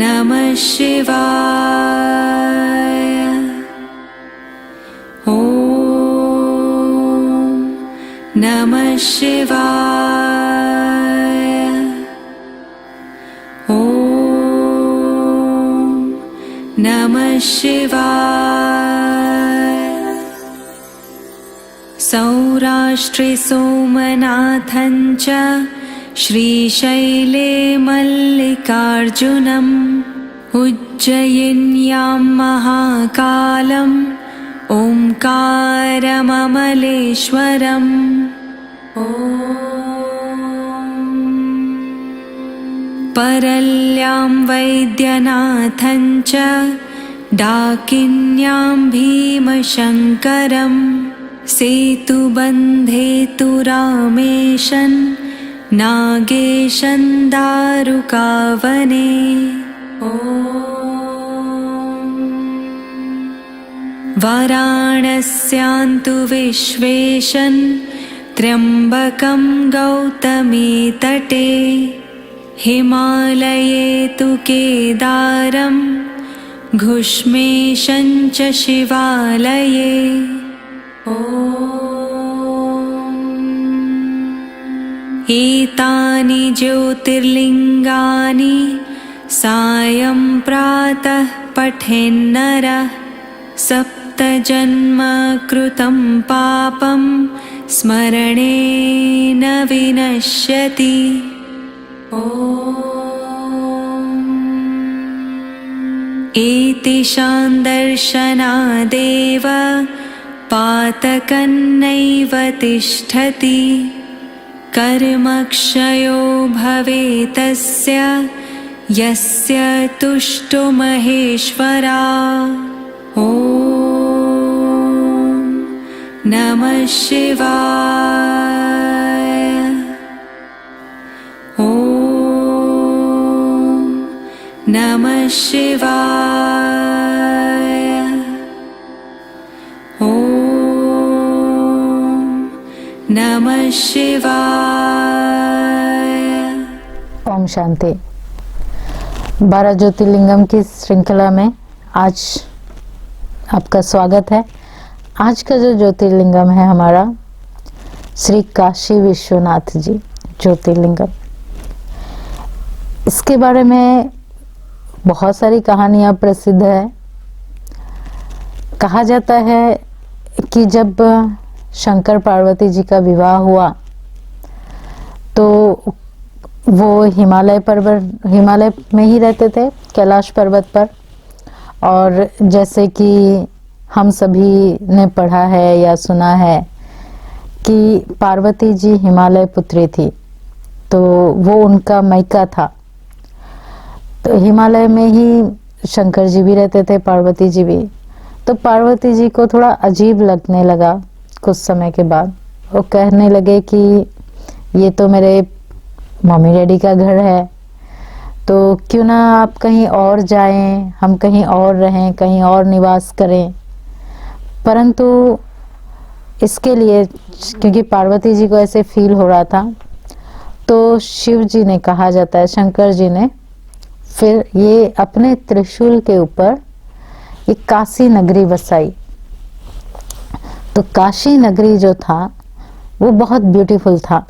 नमः शिवाय। ॐ नमः शिवाय। ॐ नमः शिवाय। सौराष्ट्रे सोमनाथं च श्रीशैले मल्लिकार्जुनम् उज्जयिन्यां महाकालम् ओंकारममलेश्वरम्। ॐ परल्यां वैद्यनाथं च डाकिन्यां भीमशङ्करम् सेतुबन्धे तु रामेशन् नागेशं दारुकावने। ॐ वाराणस्यान्तु विश्वेशन् त्र्यम्बकं गौतमी तटे हिमालये तु केदारं घुष्मेशं च शिवालये। ॐ एतानि ज्योतिर्लिङ्गानि सायं प्रातः पठेन्नरः सप्तजन्म कृतं पापं स्मरणेन विनश्यति। ॐ एतेषां दर्शनादेव पातकन्नैव तिष्ठति कर्मक्षयो भवेतस्य यस्य तुष्टो महेश्वरा। ॐ नमः शिवाय। ॐ नमः शिवाय। ॐ नमः शिवाय। ओम शांति। 12 ज्योतिर्लिंगम की श्रृंखला में आज आपका स्वागत है। आज का जो ज्योतिर्लिंगम है हमारा श्री काशी विश्वनाथ जी ज्योतिर्लिंगम। इसके बारे में बहुत सारी कहानियां प्रसिद्ध है। कहा जाता है कि जब शंकर पार्वती जी का विवाह हुआ तो वो हिमालय में ही रहते थे, कैलाश पर्वत पर। और जैसे कि हम सभी ने पढ़ा है या सुना है कि पार्वती जी हिमालय पुत्री थी, तो वो उनका मैका था। तो हिमालय में ही शंकर जी भी रहते थे, पार्वती जी भी। तो पार्वती जी को थोड़ा अजीब लगने लगा कुछ समय के बाद। वो कहने लगे कि ये तो मेरे मम्मी डैडी का घर है, तो क्यों ना आप कहीं और जाएं, हम कहीं और रहें, कहीं और निवास करें। परंतु इसके लिए, क्योंकि पार्वती जी को ऐसे फील हो रहा था, तो शिव जी ने, कहा जाता है शंकर जी ने, फिर ये अपने त्रिशूल के ऊपर एक काशी नगरी बसाई। तो काशी नगरी जो था वो बहुत ब्यूटीफुल था।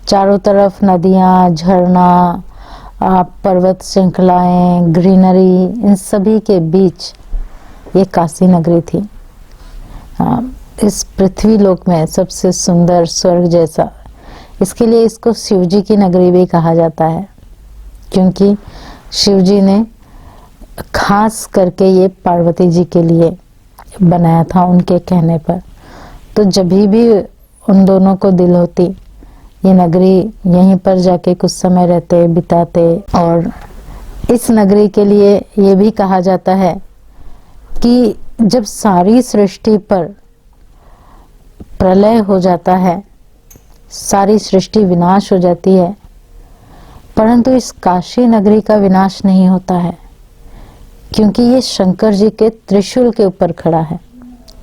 चारों तरफ नदियाँ, झरना, पर्वत श्रृंखलाएं, ग्रीनरी, इन सभी के बीच ये काशी नगरी थी। इस पृथ्वी लोक में सबसे सुंदर स्वर्ग जैसा। इसके लिए इसको शिवजी की नगरी भी कहा जाता है, क्योंकि शिवजी ने खास करके ये पार्वती जी के लिए बनाया था उनके कहने पर। तो जब भी उन दोनों को दिल होती, ये नगरी यहीं पर जाके कुछ समय रहते, बिताते। और इस नगरी के लिए ये भी कहा जाता है कि जब सारी सृष्टि पर प्रलय हो जाता है, सारी सृष्टि विनाश हो जाती है, परंतु इस काशी नगरी का विनाश नहीं होता है, क्योंकि ये शंकर जी के त्रिशूल के ऊपर खड़ा है।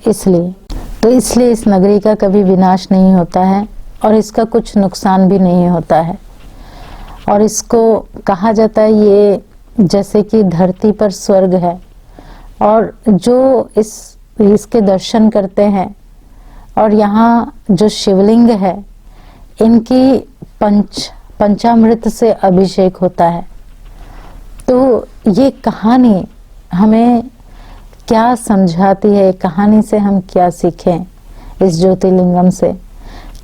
इसलिए इस नगरी का कभी विनाश नहीं होता है और इसका कुछ नुकसान भी नहीं होता है। और इसको कहा जाता है जैसे कि धरती पर स्वर्ग है, और जो इसके दर्शन करते हैं, और यहाँ जो शिवलिंग है इनकी पंचामृत से अभिषेक होता है। तो ये कहानी हमें क्या समझाती है, कहानी से हम क्या सीखें इस ज्योतिर्लिंगम से,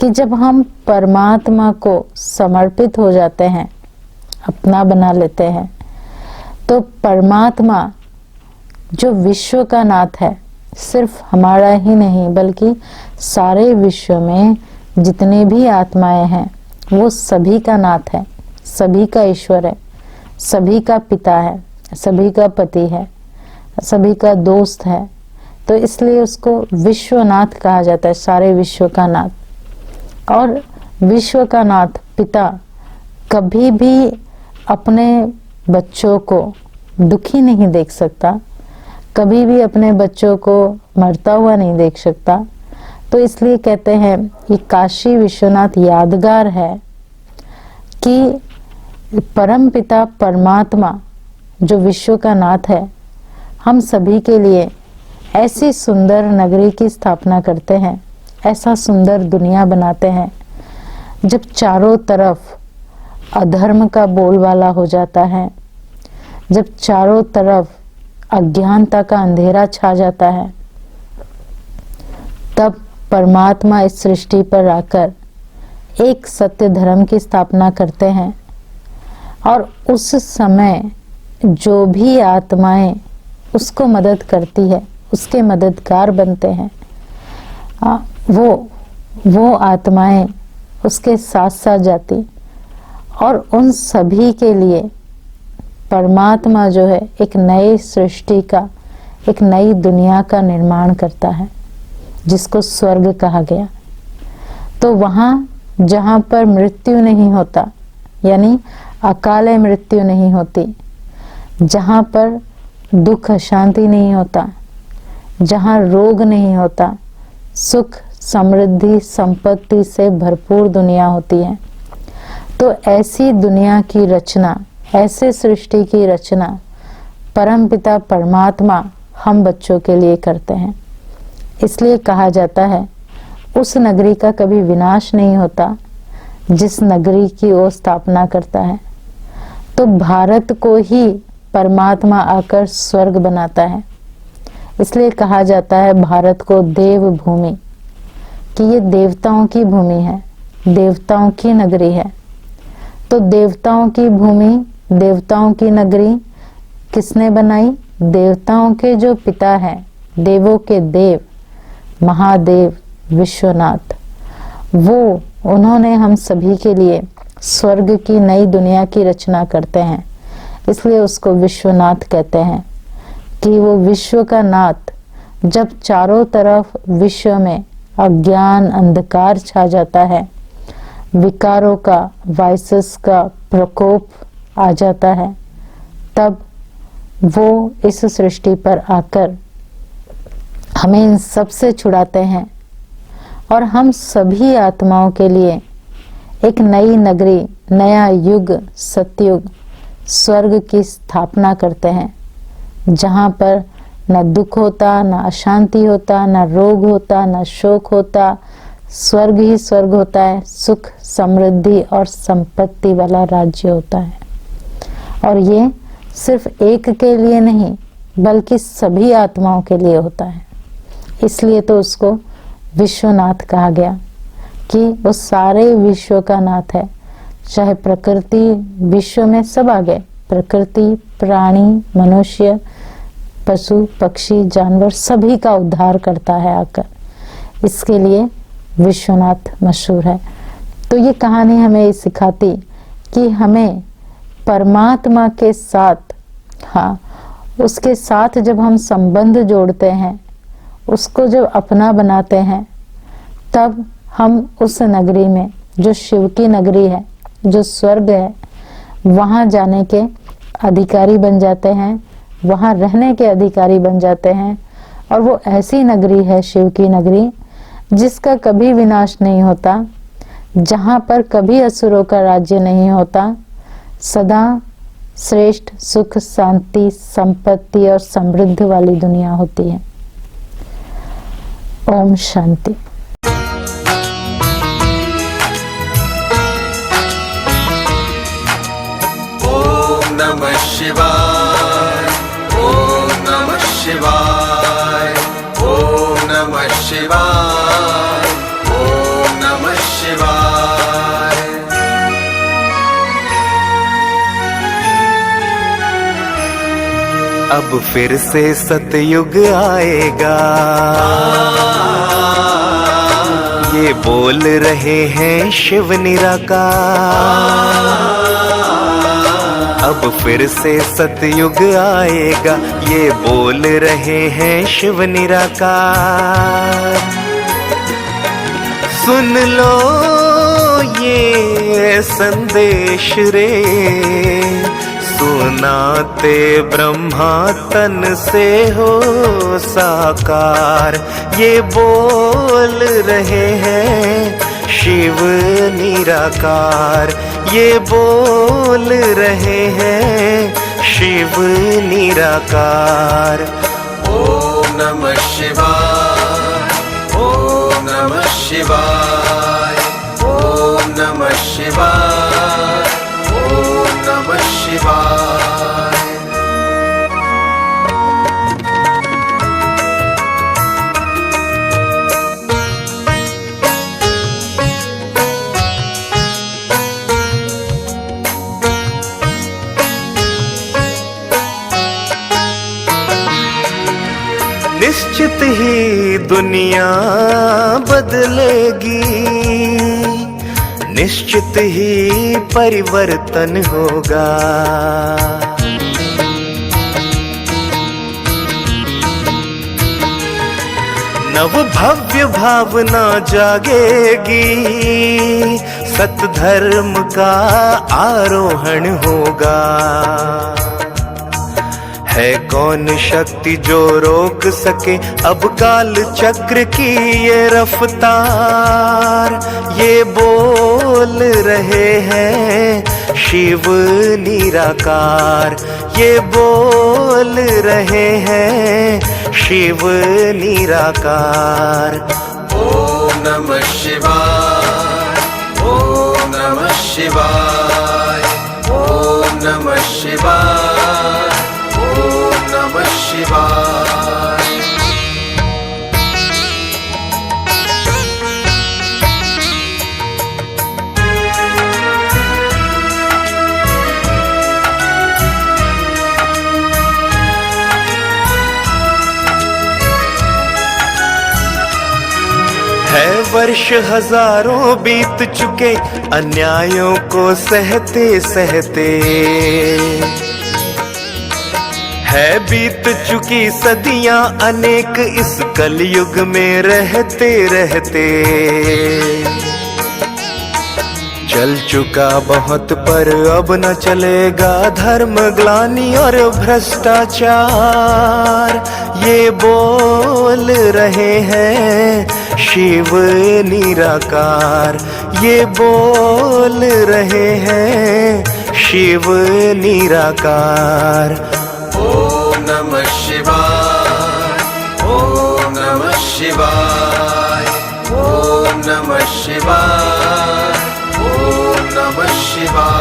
कि जब हम परमात्मा को समर्पित हो जाते हैं, अपना बना लेते हैं, तो परमात्मा जो विश्व का नाथ है, सिर्फ हमारा ही नहीं बल्कि सारे विश्व में जितने भी आत्माएं हैं वो सभी का नाथ है, सभी का ईश्वर है, सभी का पिता है, सभी का पति है, सभी का दोस्त है। तो इसलिए उसको विश्वनाथ कहा जाता है, सारे विश्व का नाथ। और विश्व का नाथ पिता कभी भी अपने बच्चों को दुखी नहीं देख सकता, कभी भी अपने बच्चों को मरता हुआ नहीं देख सकता। तो इसलिए कहते हैं ये काशी विश्वनाथ यादगार है कि परम पिता परमात्मा जो विश्व का नाथ है, हम सभी के लिए ऐसी सुंदर नगरी की स्थापना करते हैं, ऐसा सुंदर दुनिया बनाते हैं। जब चारों तरफ अधर्म का बोलबाला हो जाता है, जब चारों तरफ अज्ञानता का अंधेरा छा जाता है, तब परमात्मा इस सृष्टि पर आकर एक सत्य धर्म की स्थापना करते हैं। और उस समय जो भी आत्माएं उसको मदद करती है, उसके मददगार बनते हैं, वो आत्माएं उसके साथ साथ जाती, और उन सभी के लिए परमात्मा जो है एक नई सृष्टि का, एक नई दुनिया का निर्माण करता है, जिसको स्वर्ग कहा गया। तो वहाँ जहाँ पर मृत्यु नहीं होता, यानी अकाले मृत्यु नहीं होती, जहाँ पर दुख अशांति नहीं होता, जहाँ रोग नहीं होता, सुख समृद्धि संपत्ति से भरपूर दुनिया होती है। तो ऐसी दुनिया की रचना, ऐसे सृष्टि की रचना परमपिता परमात्मा हम बच्चों के लिए करते हैं। इसलिए कहा जाता है उस नगरी का कभी विनाश नहीं होता जिस नगरी की वो स्थापना करता है। तो भारत को ही परमात्मा आकर स्वर्ग बनाता है। इसलिए कहा जाता है भारत को देव भूमि, कि ये देवताओं की भूमि है, देवताओं की नगरी है। तो देवताओं की भूमि, देवताओं की नगरी किसने बनाई? देवताओं के जो पिता हैं, देवों के देव महादेव विश्वनाथ, वो उन्होंने हम सभी के लिए स्वर्ग की नई दुनिया की रचना करते हैं। इसलिए उसको विश्वनाथ कहते हैं कि वो विश्व का नाथ जब चारों तरफ विश्व में अज्ञान अंधकार छा जाता है, विकारों का, वायसस का प्रकोप आ जाता है, तब वो इस सृष्टि पर आकर हमें इन सब से छुड़ाते हैं और हम सभी आत्माओं के लिए एक नई नगरी, नया युग, सतयुग, स्वर्ग की स्थापना करते हैं, जहाँ पर न दुख होता, न अशांति होता, न रोग होता, न शोक होता, स्वर्ग ही स्वर्ग होता है, सुख समृद्धि और संपत्ति वाला राज्य होता है। और ये सिर्फ एक के लिए नहीं बल्कि सभी आत्माओं के लिए होता है। इसलिए तो उसको विश्वनाथ कहा गया कि वो सारे विश्व का नाथ है। चाहे प्रकृति, विश्व में सब आ गए, प्रकृति, प्राणी, मनुष्य, पशु पक्षी, जानवर, सभी का उद्धार करता है आकर। इसके लिए विश्वनाथ मशहूर है। तो ये कहानी हमें ये सिखाती कि हमें परमात्मा के साथ, हाँ, उसके साथ जब हम संबंध जोड़ते हैं, उसको जब अपना बनाते हैं, तब हम उस नगरी में, जो शिव की नगरी है, जो स्वर्ग है, वहाँ जाने के अधिकारी बन जाते हैं, वहाँ रहने के अधिकारी बन जाते हैं। और वो ऐसी नगरी है, शिव की नगरी, जिसका कभी विनाश नहीं होता, जहाँ पर कभी असुरों का राज्य नहीं होता, सदा श्रेष्ठ सुख, शांति, संपत्ति और समृद्धि वाली दुनिया होती है। ओम शांति। ओम नमः शिवाय, ओम नमः शिवाय, ओम नमः शिवाय, ओम नमः शिवाय। अब फिर से सतयुग आएगा, ये बोल रहे हैं शिव निराकार। अब फिर से सतयुग आएगा, ये बोल रहे हैं शिव निराकार। सुन लो ये संदेश रे, सुनाते ब्रह्मा तन से हो साकार। ये बोल रहे हैं शिव निराकार, ये बोल रहे हैं शिव निराकार। ओम नमः शिवाय, ओम नमः शिवाय, ओम नमः शिवाय, ओम नमः शिवाय। निश्चित ही दुनिया बदलेगी, निश्चित ही परिवर्तन होगा। नव भव्य भावना जागेगी, सतधर्म का आरोहण होगा। है कौन शक्ति जो रोक सके अब काल चक्र की ये रफ्तार। ये बोल रहे हैं शिव निराकार, ये बोल रहे हैं शिव निराकार। ओम नमः शिवाय, ओम नमः शिवाय, ओम नमः शिवाय, ओम नमः शिवाय। है वर्ष हजारों बीत चुके अन्यायों को सहते सहते, है बीत चुकी सदियां अनेक इस कलयुग में रहते रहते। चल चुका बहुत पर अब न चलेगा धर्म ग्लानि और भ्रष्टाचार। ये बोल रहे हैं शिव निराकार, ये बोल रहे हैं शिव निराकार। ओम नमः शिवाय, ओम नमः शिवाय, ओम नमः शिवाय, ओम नमः शिवाय।